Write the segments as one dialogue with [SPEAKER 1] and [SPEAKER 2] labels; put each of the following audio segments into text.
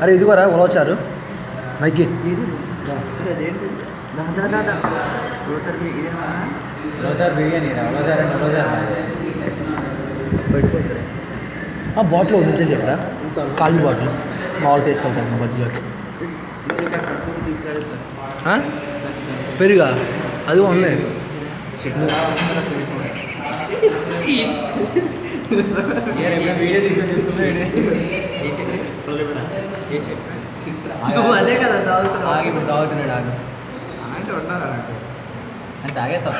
[SPEAKER 1] అరే ఇదిగోరా ఉలవచారు మైకి బాటిల్ వదిలించేసి ఇక్కడ ఖాళీ బాటిల్ మామూలు తీసుకెళ్తాను మధ్యలోకి పెరుగా అది ఉన్నాయి
[SPEAKER 2] వీడియో తీసుకొని చూసుకున్నా అదే కదా తాగుతున్నాడు ఇప్పుడు తాగుతున్నాడు ఆగి అంటే ఉన్నారా నాకు అంటే తాగేస్తా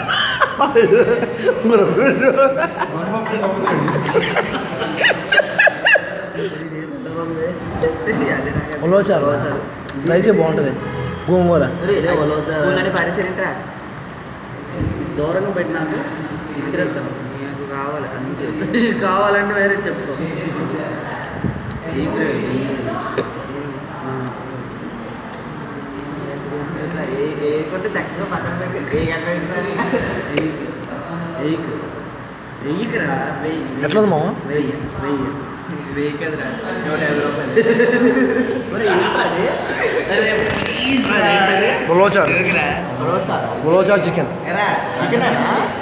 [SPEAKER 1] ఉలవచారు ట్రై చేయ బాగుంటుంది గోంగూర
[SPEAKER 2] పరిచయంట్రా దూరంగా పెట్టినాక ఇచ్చిరేస్తాను కావాలి అంతే కావాలంటే వేరే చెప్తాం కొంటే చక్కగా పక్కన పెట్టి వెయ్యికిరా
[SPEAKER 1] ఎట్లా మామ
[SPEAKER 2] వెయ్యి కదరా 150
[SPEAKER 1] ఉలవచారు ఉలవచారు చికెన్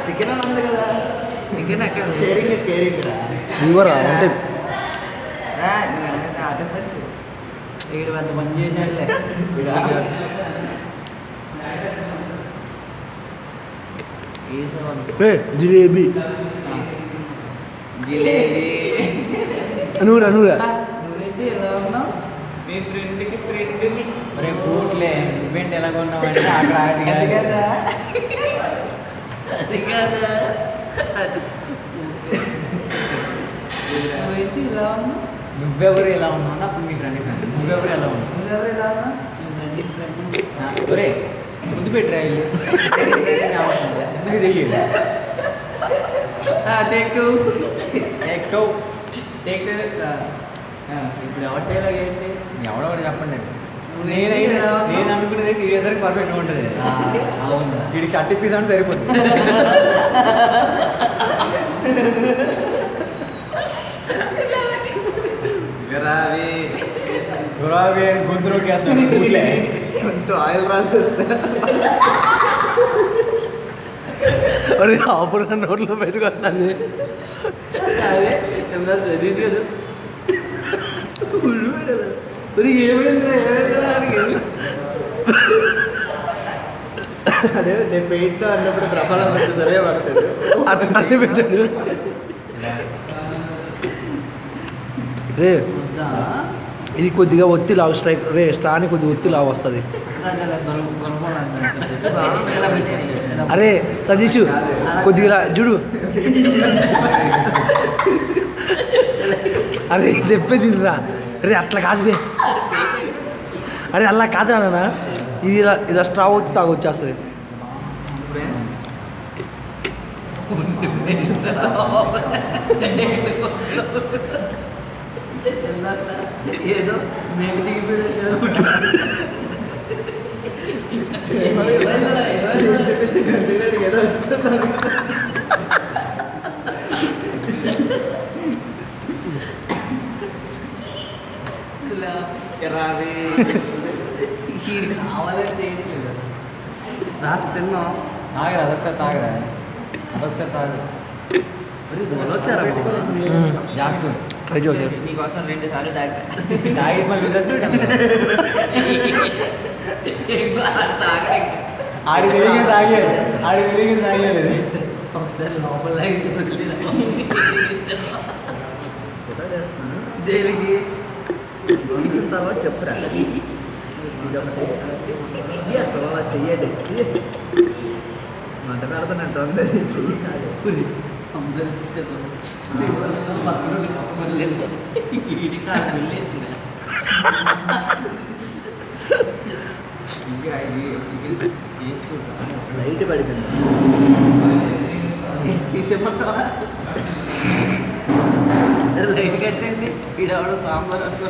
[SPEAKER 2] చికెన్ ఉంది కదా చికెన్ షేరింగ్ ఇస్ కేరింగ్
[SPEAKER 1] ఇవ్వరా అంటే
[SPEAKER 2] వీడు పెద్ద పని చేసాడులే
[SPEAKER 1] జిలేబీ నూరా నూరా
[SPEAKER 2] మీ ఫ్రెండ్కి ఫ్రెండ్ని బూట్లే ఇవెంట్ ఎలా కొన్నామంటే అక్కడ అది కదా నువ్వెవరు ఎలా ఉన్నావు అప్పుడు మీ ఫ్రెండ్ నువ్వెవరు ఎలా ఉన్నావు ఒరే ముందు పెట్టరా ఎందుకు చెయ్యి ఇప్పుడు ఎవరి డైలాగ్ ఏంటి ఎవడెవడు చెప్పండి నేను అనుకునేది ఈ ఇద్దరికి పర్ఫెక్ట్గా ఉంటుంది అవును వీడికి షర్ట్ ఇప్పిసా సరిపోతుంది గురావి అని గొంతులోకి కొంచెం ఆయిల్ రాసేస్తా
[SPEAKER 1] అరే అప్పుడు నోట్లో పెట్టుకొస్తాను
[SPEAKER 2] అదే తీసుకెళ్ళు అదే నేను పెయింట్ అన్నప్పుడు ప్రమాణం సరే పడతాడు
[SPEAKER 1] అట్లా పెట్టాడు రే ఇది కొద్దిగా ఒత్తి లావు స్ట్రైక్ రే స్టాని కొద్దిగా ఒత్తి లావు వస్తుంది అరే సతీష్ కొద్దిగా చూడు అరే చెప్పేది రా రే అట్లా కాదు బే అరే అలా కాదు నాన్న ఇది ఇలా ఇలా స్ట్రా వచ్చి తాగొచ్చేస్తుంది
[SPEAKER 2] ఏదో మేము దిగిపోయాడు కావాలని చేయట్లేదు రాత్రి తిన్నాం తాగరా అదొకసారి తాగరా అదొకసారి తాగరా వచ్చారా
[SPEAKER 1] ట్రై చేశారు
[SPEAKER 2] నీకోసం 2 సార్లు తాగేసి మళ్ళీ ఆడి తెలియని తాగేది ఒకసారి లోపల దేనికి వచ్చిన తర్వాత చెప్పురా ఇదొకటి ఇది అసలు అలా చెయ్యండి మంట పెడుతున్నట్టు ఉంది చెయ్యి అందరూ లైట్ పడిపోయింది తీసేమంటావా లైట్ కట్టండి ఈడవడం సాంబార్ అనుకో